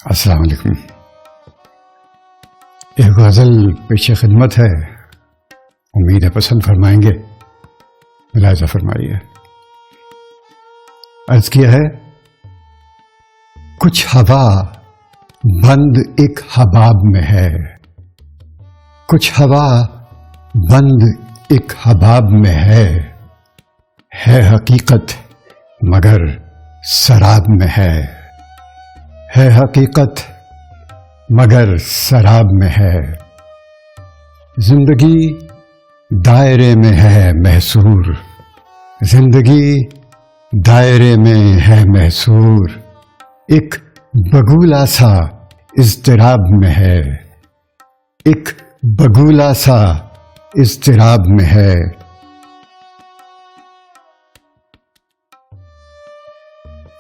अस्सलाम वालेकुम। एक गज़ल पेश खिदमत है, उम्मीद है पसंद फरमाएंगे। मुलाहिज़ा फरमाइए। अर्ज़ किया है, कुछ हवा बंद एक हबाब में है, कुछ हवा बंद एक हबाब में है हकीकत मगर शराब में है हकीकत मगर शराब में है। जिंदगी दायरे में है महसूर, जिंदगी दायरे में है महसूर, एक बगुला सा इज़्तिराब में है, एक बगुला सा इज़्तिराब में है।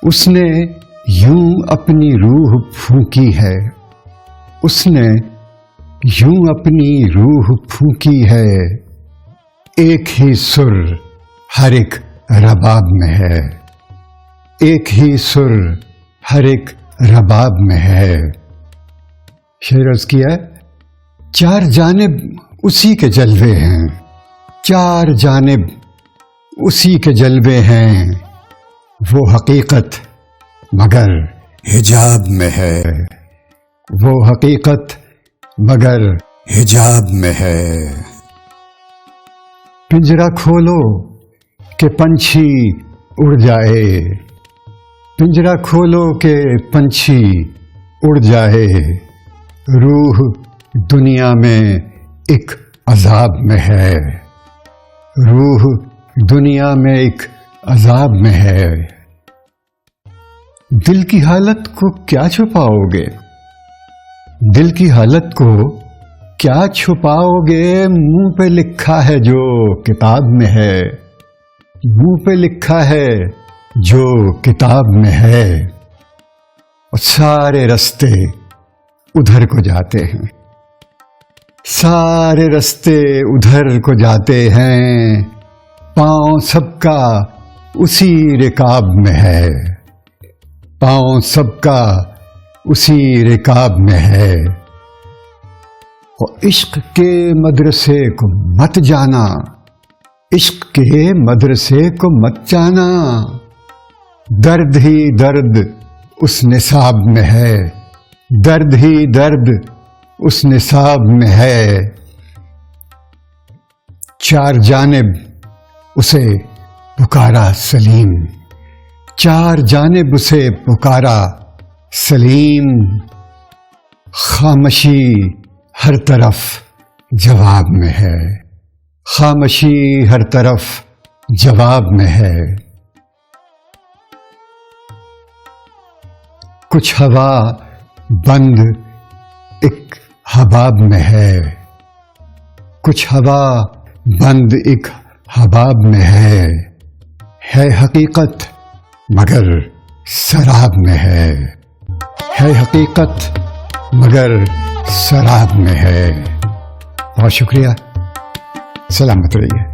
उसने यूं अपनी रूह फूंकी है, उसने यूं अपनी रूह फूंकी है, एक ही सुर हर एक रबाब में है, एक ही सुर हर एक रबाब में है। शेर अर्ज़ किया, चार जानिब उसी के जलवे हैं, चार जानिब उसी के जलवे हैं, वो हकीकत मगर हिजाब में है, वो हकीकत मगर हिजाब में है। पिंजरा खोलो कि पंछी उड़ जाए, पिंजरा खोलो कि पंछी उड़ जाए, रूह दुनिया में एक अजाब में है, रूह दुनिया में एक अजाब में है। दिल की हालत को क्या छुपाओगे, दिल की हालत को क्या छुपाओगे, मुंह पे लिखा है जो किताब में है, मुंह पे लिखा है जो किताब में है। और सारे रास्ते उधर को जाते हैं, सारे रास्ते उधर को जाते हैं, पांव सबका उसी रिकाब में है, पांव सबका उसी रिकाब में है। और इश्क के मदरसे को मत जाना, इश्क के मदरसे को मत जाना, दर्द ही दर्द उस निसाब में है, दर्द ही दर्द उस निसाब में है। चार जानिब उसे पुकारा सलीम, चार जानिब उसे पुकारा सलीम, खामोशी हर तरफ जवाब में है, खामोशी हर तरफ जवाब में है। कुछ हवा बंद एक हबाब में है, कुछ हवा बंद एक हबाब में है हकीकत मगर शराब में है हकीकत मगर शराब में है। बहुत शुक्रिया, सलामत रहिए।